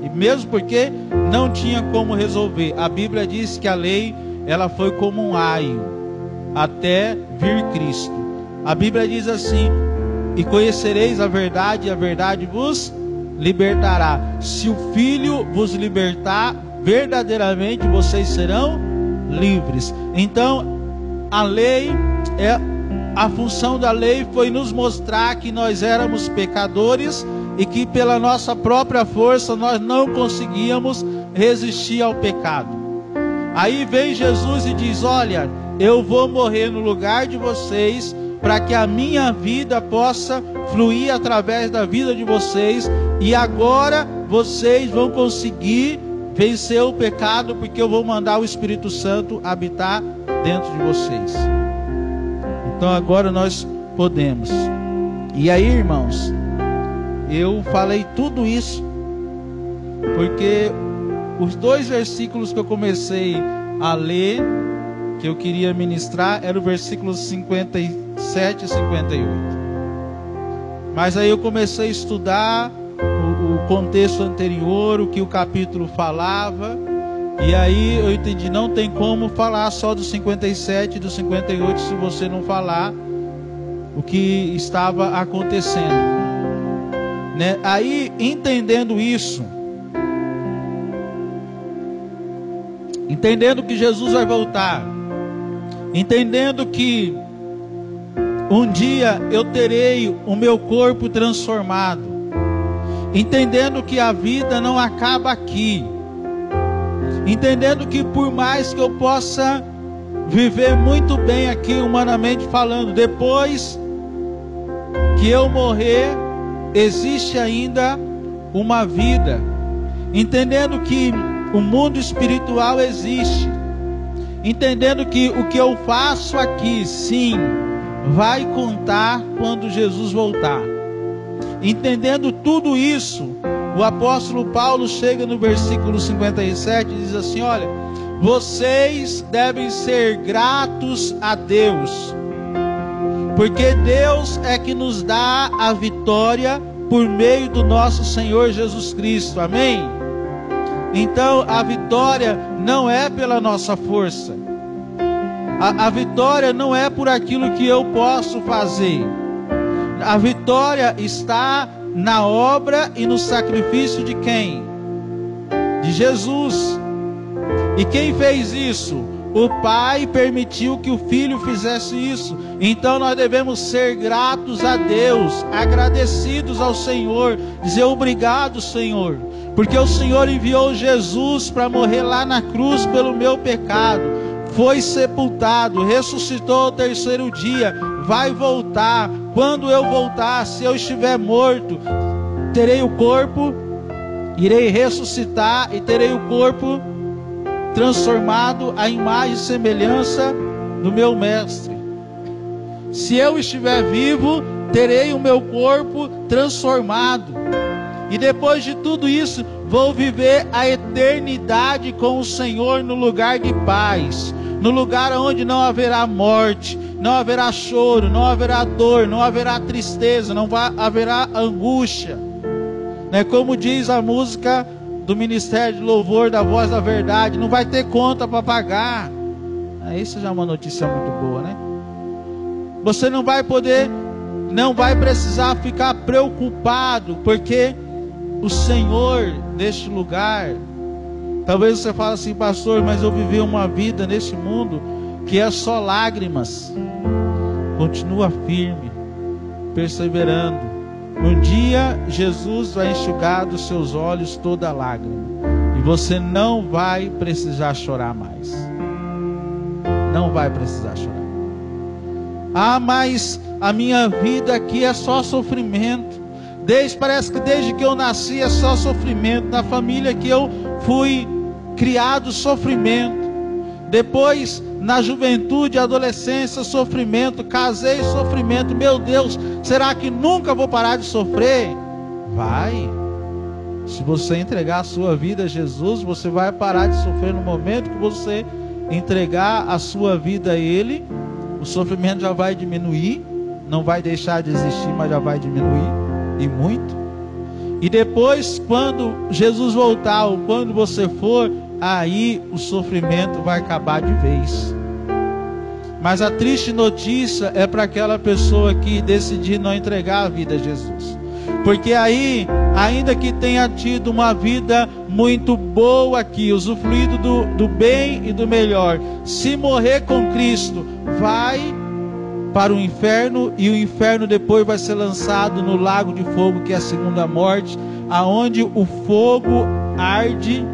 Speaker 1: E mesmo porque não tinha como resolver. A Bíblia diz que a lei, ela foi como um aio até vir Cristo. A Bíblia diz assim: e conhecereis a verdade, e a verdade vos libertará. Se o Filho vos libertar, verdadeiramente vocês serão livres. Então, a lei, a função da lei foi nos mostrar que nós éramos pecadores e que pela nossa própria força nós não conseguíamos resistir ao pecado. Aí vem Jesus e diz: olha, eu vou morrer no lugar de vocês, para que a minha vida possa fluir através da vida de vocês, e agora vocês vão conseguir vencer o pecado, porque eu vou mandar o Espírito Santo habitar dentro de vocês. Então agora nós podemos. E aí, irmãos, eu falei tudo isso porque os 2 versículos que eu comecei a ler, que eu queria ministrar, eram o versículos 57 e 58. Mas aí eu comecei a estudar o contexto anterior, o que o capítulo falava, e aí eu entendi: não tem como falar só do 57 e do 58 se você não falar o que estava acontecendo, né? Aí, entendendo isso, entendendo que Jesus vai voltar, entendendo que um dia eu terei o meu corpo transformado, entendendo que a vida não acaba aqui, entendendo que por mais que eu possa viver muito bem aqui humanamente falando, depois que eu morrer, existe ainda uma vida, entendendo que o mundo espiritual existe, entendendo que o que eu faço aqui, sim, vai contar quando Jesus voltar. Entendendo tudo isso, o apóstolo Paulo chega no versículo 57 e diz assim: olha, vocês devem ser gratos a Deus, porque Deus é que nos dá a vitória por meio do nosso Senhor Jesus Cristo, amém? Então a vitória não é pela nossa força, a vitória não é por aquilo que eu posso fazer, a vitória está na obra e no sacrifício de quem? De Jesus. E quem fez isso? O Pai permitiu que o Filho fizesse isso. Então nós devemos ser gratos a Deus, agradecidos ao Senhor, dizer obrigado, Senhor, porque o Senhor enviou Jesus para morrer lá na cruz pelo meu pecado, foi sepultado, ressuscitou ao 3º dia, vai voltar. Quando eu voltar, se eu estiver morto, terei o corpo, irei ressuscitar e terei o corpo transformado à imagem e semelhança do meu mestre. Se eu estiver vivo, terei o meu corpo transformado, e depois de tudo isso, vou viver a eternidade com o Senhor no lugar de paz, no lugar onde não haverá morte, não haverá choro, não haverá dor, não haverá tristeza, não haverá angústia. né? Como diz a música do Ministério de Louvor da Voz da Verdade, não vai ter conta para pagar. Isso já é uma notícia muito boa, né? Você não vai poder, não vai precisar ficar preocupado, porque o Senhor neste lugar, talvez você fale assim, pastor, mas eu vivi uma vida neste mundo que é só lágrimas. Continua firme, perseverando. Um dia Jesus vai enxugar dos seus olhos toda lágrima, e você não vai precisar chorar mais. Não vai precisar chorar. Ah, mas a minha vida aqui é só sofrimento. Parece que desde que eu nasci é só sofrimento. Na família que eu fui criado, sofrimento. Depois, na juventude, adolescência, sofrimento. Casei, sofrimento. Meu Deus, será que nunca vou parar de sofrer? Vai. Se você entregar a sua vida a Jesus, você vai parar de sofrer no momento que você entregar a sua vida a Ele. O sofrimento já vai diminuir. Não vai deixar de existir, mas já vai diminuir. E muito. E depois, quando Jesus voltar, ou quando você for, aí o sofrimento vai acabar de vez. Mas a triste notícia é para aquela pessoa que decidir não entregar a vida a Jesus. Porque aí, ainda que tenha tido uma vida muito boa aqui, usufruído do bem e do melhor, se morrer com Cristo, vai para o inferno, e o inferno depois vai ser lançado no lago de fogo, que é a segunda morte, aonde o fogo arde,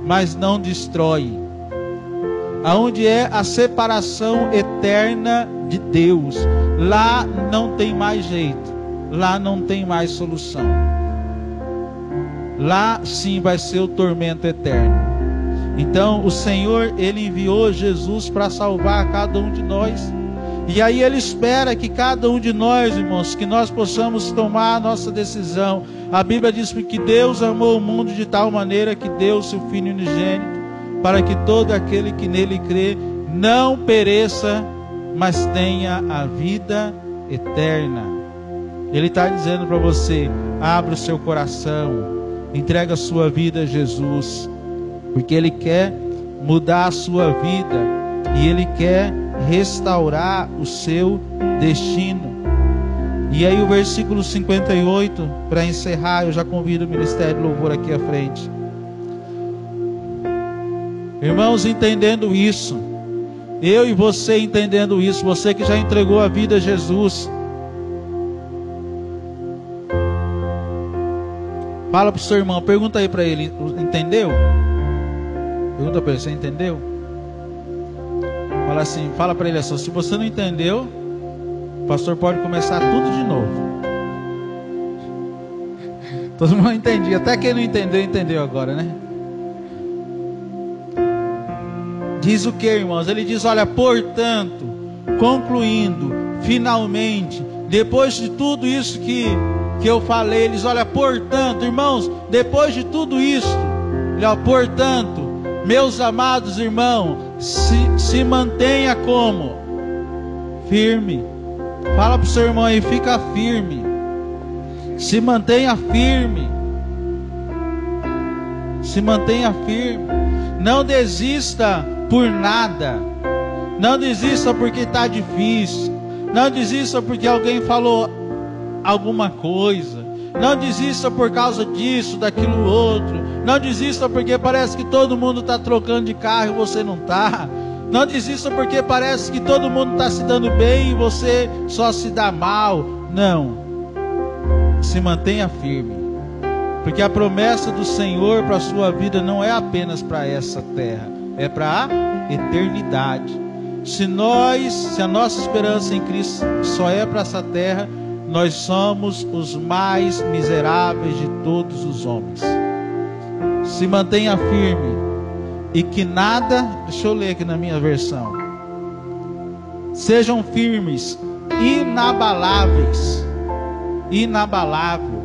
Speaker 1: mas não destrói, aonde é a separação eterna de Deus. Lá não tem mais jeito, lá não tem mais solução, lá sim vai ser o tormento eterno. Então o Senhor, Ele enviou Jesus para salvar cada um de nós. E aí Ele espera que cada um de nós, irmãos, que nós possamos tomar a nossa decisão. A Bíblia diz que Deus amou o mundo de tal maneira que deu o seu Filho unigênito, para que todo aquele que nele crê não pereça, mas tenha a vida eterna. Ele está dizendo para você, abra o seu coração, entrega a sua vida a Jesus, porque Ele quer mudar a sua vida, e Ele quer restaurar o seu destino. E aí o versículo 58, para encerrar, eu já convido o Ministério de Louvor aqui à frente. Irmãos, entendendo isso, eu e você entendendo isso, você que já entregou a vida a Jesus, fala para o seu irmão, pergunta aí para ele, entendeu? Pergunta para ele, você entendeu? Fala assim, fala para ele assim, se você não entendeu, o pastor pode começar tudo de novo. Todo mundo entendia, até quem não entendeu, entendeu agora, né? Diz o que, irmãos? Ele diz, olha, portanto, concluindo, finalmente, depois de tudo isso que eu falei, eles, olha, portanto, irmãos, depois de tudo isso, ele, ó, portanto, meus amados irmãos, se mantenha como? Firme. Fala para o seu irmão aí, fica firme. Se mantenha firme. Se mantenha firme. Não desista por nada. Não desista porque está difícil. Não desista porque alguém falou alguma coisa. Não desista por causa disso, daquilo outro. Não desista porque parece que todo mundo está trocando de carro e você não está. Não desista porque parece que todo mundo está se dando bem e você só se dá mal. Não. Se mantenha firme. Porque a promessa do Senhor para a sua vida não é apenas para essa terra. É para a eternidade. Se a nossa esperança em Cristo só é para essa terra, nós somos os mais miseráveis de todos os homens. Se mantenha firme e que nada, deixa eu ler aqui na minha versão, sejam firmes, inabaláveis. Inabalável.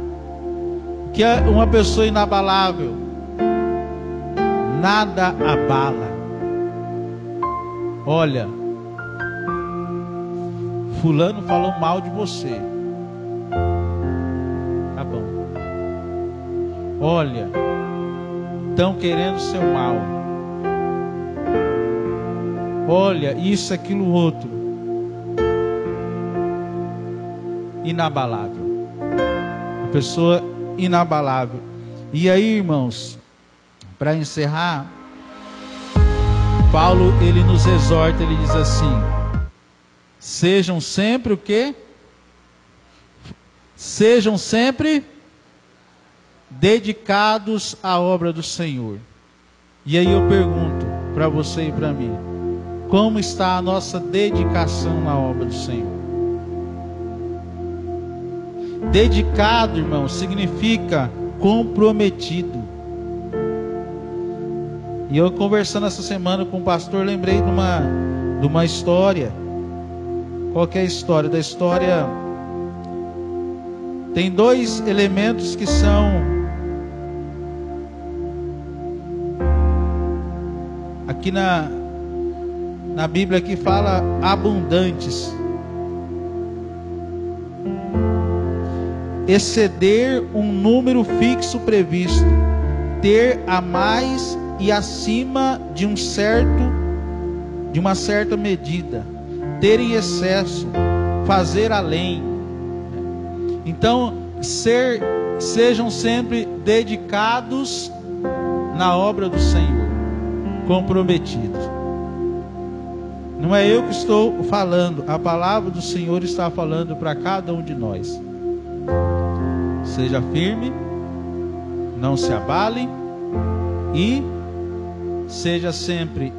Speaker 1: Que é uma pessoa inabalável? Nada abala. Olha, fulano falou mal de você. Tá bom. olha, estão querendo seu mal. Olha, isso, aquilo, outro. Inabalável. A pessoa inabalável. E aí, irmãos, para encerrar, Paulo, ele nos exorta, ele diz assim: sejam sempre o quê? Sejam sempre dedicados à obra do Senhor. E aí eu pergunto para você e para mim, como está a nossa dedicação na obra do Senhor? Dedicado, irmão, significa comprometido. E eu, conversando essa semana com o pastor, lembrei de uma história. Qual que é a história? Da história tem dois elementos que são aqui na Bíblia que fala abundantes. Exceder um número fixo previsto, ter a mais e acima de uma certa medida, ter em excesso, fazer além. Então, sejam sempre dedicados na obra do Senhor, comprometidos. Não é eu que estou falando, a palavra do Senhor está falando para cada um de nós. Seja firme, não se abale e seja sempre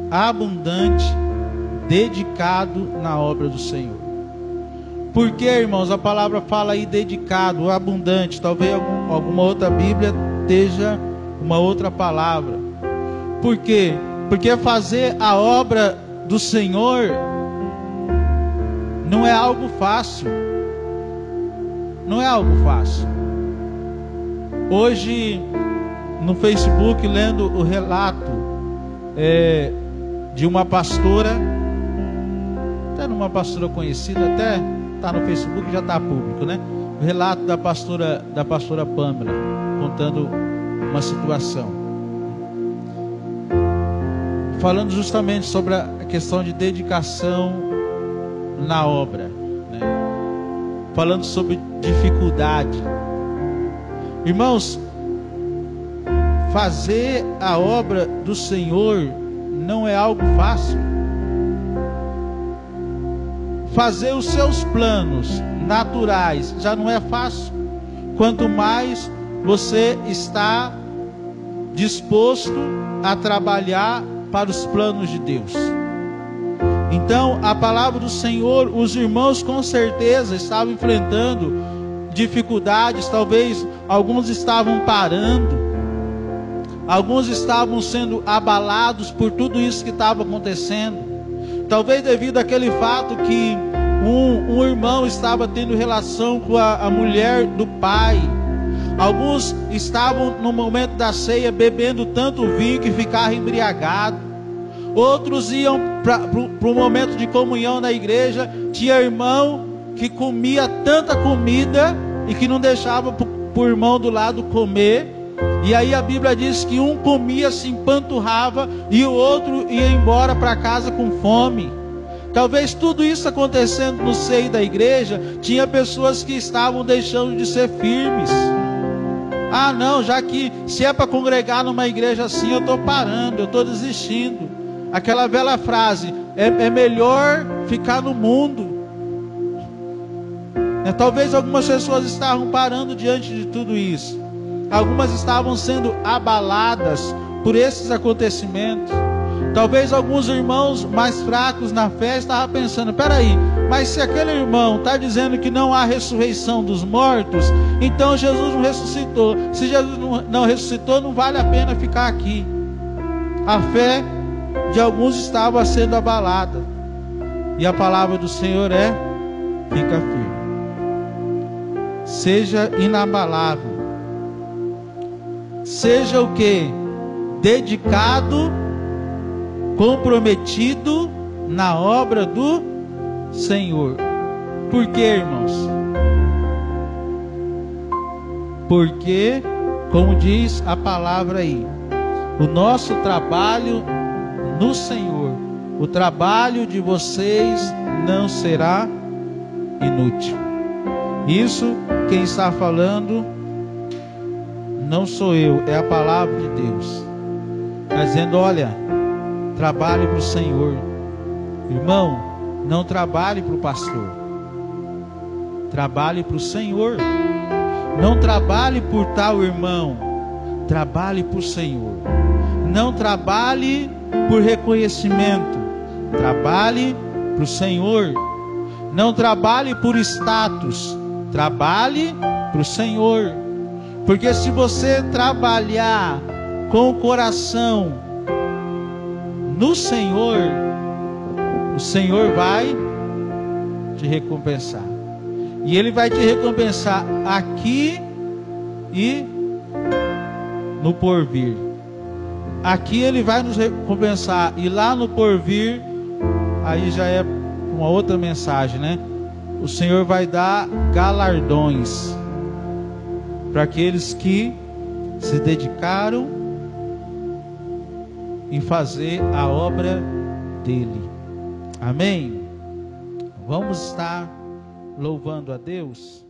Speaker 1: abundante, dedicado na obra do Senhor. Porque, irmãos, a palavra fala aí dedicado, abundante. Talvez alguma outra Bíblia esteja uma outra palavra. Por quê? Porque fazer a obra do Senhor não é algo fácil. Não é algo fácil. Hoje, no Facebook, lendo o relato de uma pastora, até uma pastora conhecida, até está no Facebook, já está público, né? O relato da pastora Pâmela, contando uma situação, falando justamente sobre a questão de dedicação na obra, né? Falando sobre dificuldade. Irmãos, fazer a obra do Senhor não é algo fácil. Fazer os seus planos naturais já não é fácil. Quanto mais você está disposto a trabalhar para os planos de Deus. Então, a palavra do Senhor, os irmãos com certeza estavam enfrentando dificuldades. Talvez alguns estavam parando, alguns estavam sendo abalados por tudo isso que estava acontecendo. Talvez devido àquele fato que um irmão estava tendo relação com a mulher do pai. Alguns estavam no momento da ceia bebendo tanto vinho que ficaram embriagados. Outros iam para o momento de comunhão na igreja. Tinha irmão que comia tanta comida e que não deixava para o irmão do lado comer. E aí a Bíblia diz que um comia, se empanturrava, e o outro ia embora para casa com fome. Talvez tudo isso acontecendo no seio da igreja, tinha pessoas que estavam deixando de ser firmes. Ah não, já que se é para congregar numa igreja assim, eu estou parando, eu estou desistindo. Aquela velha frase, é melhor ficar no mundo. Talvez algumas pessoas estavam parando diante de tudo isso. Algumas estavam sendo abaladas por esses acontecimentos. Talvez alguns irmãos mais fracos na fé estavam pensando: peraí, mas se aquele irmão está dizendo que não há ressurreição dos mortos, então Jesus não ressuscitou. Se Jesus não ressuscitou, não vale a pena ficar aqui. A fé de alguns estava sendo abalada. E a palavra do Senhor é: fica firme. Seja inabalável. Seja o que? Dedicado, comprometido na obra do Senhor. Por quê, irmãos? Porque como diz a palavra aí, o nosso trabalho no Senhor, o trabalho de vocês não será inútil. Isso quem está falando não sou eu, é a palavra de Deus. Está dizendo, olha, trabalhe para o Senhor. Irmão, não trabalhe para o pastor. Trabalhe para o Senhor. Não trabalhe por tal irmão. Trabalhe para o Senhor. Não trabalhe por reconhecimento. Trabalhe para o Senhor. Não trabalhe por status. Trabalhe para o Senhor. Porque se você trabalhar com o coração no Senhor, o Senhor vai te recompensar. E Ele vai te recompensar aqui e no porvir. Aqui Ele vai nos recompensar, e lá no porvir, aí já é uma outra mensagem, né? O Senhor vai dar galardões para aqueles que se dedicaram em fazer a obra dele. Amém? Vamos estar louvando a Deus.